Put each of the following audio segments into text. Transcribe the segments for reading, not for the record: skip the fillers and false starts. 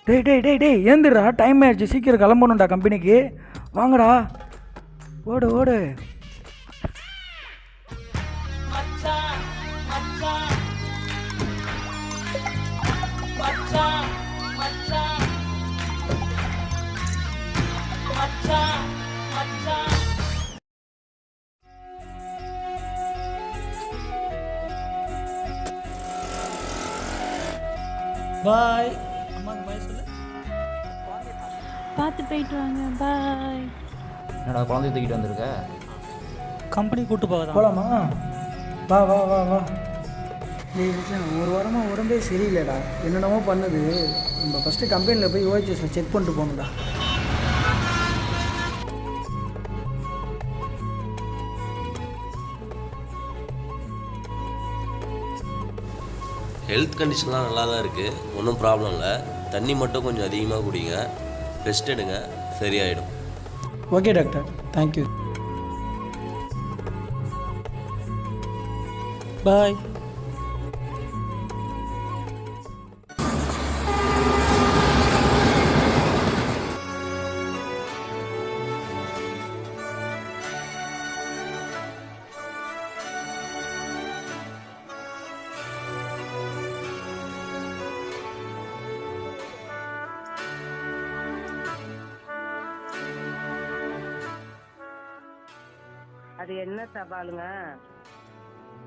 டேய் டேய் டேய் டேய் ஏந்திரா, டைம் ஆயிடுச்சு, சீக்கிரம் கிளம்பணும்டா கம்பெனிக்கு. வாங்கடா, ஓடு ஓடு. பாய். அம்மாக்கு பாய் சொல்லு. பார்த்து போயிட்டு வாங்க. பாய். என்னடா குழந்தைய தூக்கிட்டு வந்திருக்க? கம்பெனி கூட்டு போகலாம். போகலாமா? வா வா வா வா. டேய் விஜயன், ஒரு வாரமாக உடம்பே சரியில்லைடா, என்னென்னமோ பண்ணுது. நம்ம ஃபஸ்ட்டு கம்பெனியில் போய் ஓஹெச்எஸ் செக் பண்ணிட்டு போகணும்டா. ஹெல்த் கண்டிஷன்லாம் நல்லா தான் இருக்குது, ஒன்றும் ப்ராப்ளம் இல்லை. தண்ணி மட்டும் கொஞ்சம் அதிகமாக குடிங்க, ரெஸ்ட் எடுங்க, சரியாயிடும். Okay doctor, thank you. பாய். அது என்ன சவாலுங்க?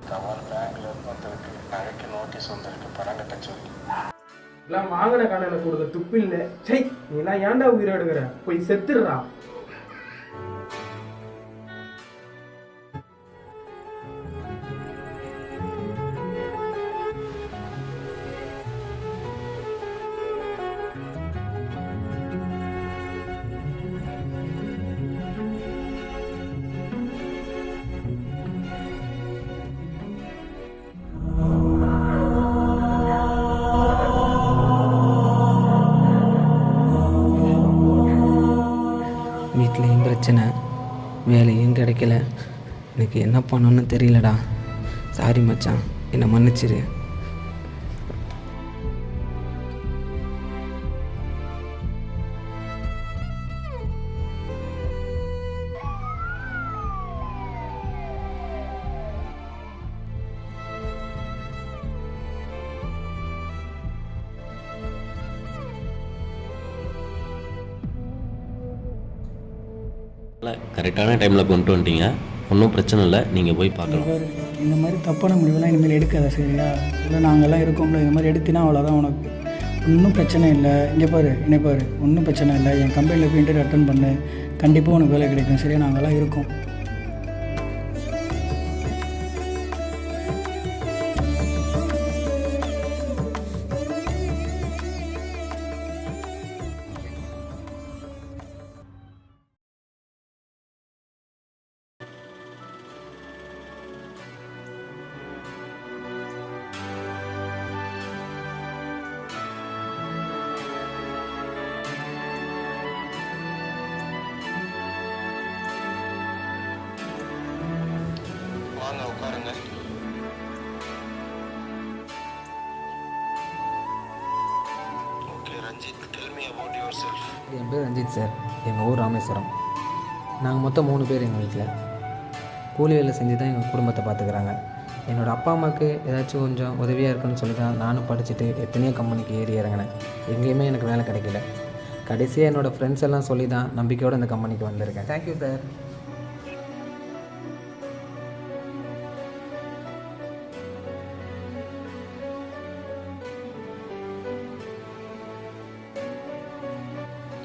சவால் பேங்க்ல இருந்து வந்திருக்கு, நகைக்கு நோட்டீஸ் வந்திருக்கு, பணம் கட்ட சொல்லி. எல்லாம் வாங்கின கடனை கொடுக்க துப்பு இல்லை. சை, நீ எல்லாம் ஏன்டா உயிரை எடுக்கிற? போய் செத்துடுறா. வீட்லேயும் பிரச்சனை, வேலையும் கிடைக்கல. எனக்கு என்ன பண்ணணும்னு தெரியலடா. சாரி மச்சான், என்னை மன்னிச்சிரு. கரெக்டான டைமில் கொண்டு வந்துட்டீங்க, ஒன்றும் பிரச்சனை இல்லை, நீங்கள் போய் பார்க்கலாம். இந்த மாதிரி தப்பான முடிவெல்லாம் இனிமேல் எடுக்காத, சரியா? இல்லை நாங்கள்லாம் இருக்கோம்ல, இந்த மாதிரி எடுத்தினா அவ்வளோதான் உனக்கு. ஒன்றும் பிரச்சனை இல்லை. இங்கே பாரு, என்னை பாரு, ஒன்றும் பிரச்சனை இல்லை. என் கம்பெனியில் போய் இன்டர்வியூ அட்டன் பண்ணு, கண்டிப்பாக உனக்கு வேலை கிடைக்கும், சரியா? நாங்கள்லாம் இருக்கோம். வாங்க உட்காருங்க. Okay Ranjith, tell me about yourself. என் பேர் ரஞ்சித் சார். எங்கள் ஊர் ராமேஸ்வரம். நாங்கள் மொத்தம் 3 பேர் எங்கள் வீட்டில். கூலி வேலை செஞ்சு தான் எங்கள் குடும்பத்தை பார்த்துக்கிறாங்க. என்னோடய அப்பா அம்மாவுக்கு ஏதாச்சும் கொஞ்சம் உதவியாக இருக்குன்னு சொல்லி தான் நானும் படிச்சுட்டு எத்தனையோ கம்பெனிக்கு ஏறி இறங்கினேன். எங்கேயுமே எனக்கு வேலை கிடைக்கல. கடைசியாக என்னோடய ஃப்ரெண்ட்ஸ் எல்லாம் சொல்லி தான் நம்பிக்கையோடு இந்த கம்பெனிக்கு வந்திருக்கேன். Thank you sir.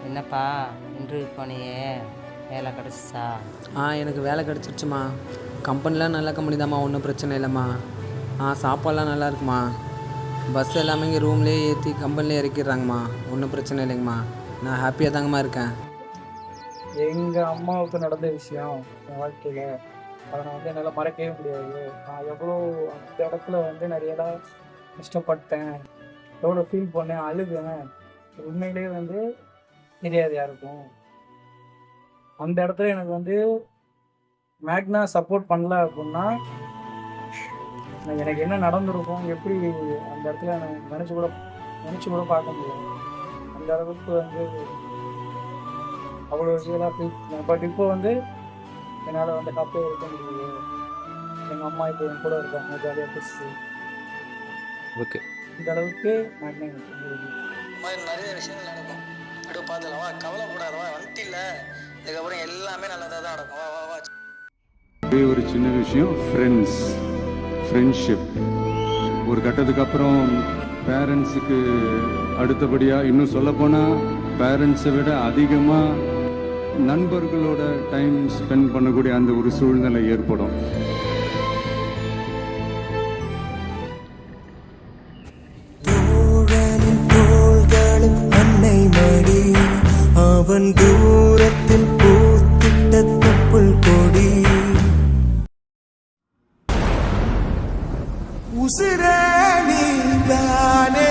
என்னப்பா இன்டர்வியூ போனியே, வேலை கிடச்சிச்சா? எனக்கு வேலை கிடச்சிருச்சுமா. கம்பெனிலாம் நல்ல கம்பெனி தாம்மா, ஒன்றும் பிரச்சனை இல்லைம்மா. சாப்பாடெலாம் நல்லா இருக்குமா. பஸ் எல்லாமே இங்கே ரூம்லேயே ஏற்றி கம்பெனிலே இறக்கிடுறாங்கம்மா. ஒன்றும் பிரச்சனை இல்லைங்கம்மா. நான் ஹாப்பியாக தாங்கம்மா இருக்கேன். எங்கள் அம்மாவுக்கு நடந்த விஷயம் என் வாழ்க்கையில், அதை நான் என்னால் மறக்கவே முடியாது. நான் எவ்வளோ அந்த இடத்துல நிறையலாம் கஷ்டப்பட்டேன், எவ்வளோ ஃபீல் பண்ணேன், அழுதேன். உண்மையிலேயே தெரியாது யாருக்கும். அந்த இடத்துல எனக்கு மேக்னா சப்போர்ட் பண்ணல அப்படின்னா எனக்கு என்ன நடந்திருக்கும், எப்படி அந்த இடத்துல நான் நினச்சி கூட பார்க்க முடியாது. இந்த அளவுக்கு வந்து அவ்வளோ ரியலாக ஃபீல் பண்ணேன். பட் இப்போ வந்து என்னால் வந்து ஹாப்பியாக இருக்க முடியுது. எங்கள் அம்மா இப்போ என் கூட இருக்காங்க, ஜாலியாக பேசி ஓகே. இந்த அளவுக்கு நான் என்ன எனக்கு தெரியுது. இந்த மாதிரி நிறைய விஷயங்கள் நடக்கும். அப்படியே பார்த்துலாம், வா கவலைப்படாதவா வந்துட்டு இல்லை, இதுக்கப்புறம் எல்லாமே நல்லதாக தான் நடக்கும். வா வா வா. ஒரே ஒரு சின்ன விஷயம், ஃப்ரெண்ட்ஷிப் ஒரு கட்டத்துக்கு அப்புறம் பேரண்ட்ஸுக்கு அடுத்தபடியாக, இன்னும் சொல்லப்போனால் பேரண்ட்ஸை விட அதிகமாக நண்பர்களோட டைம் ஸ்பெண்ட் பண்ணக்கூடிய அந்த ஒரு சூழ்நிலை ஏற்படும். அன்னை மடி அவன் தூரத்தில் பூத்திட்ட தொப்புள் கொடி உசிரே நீதானே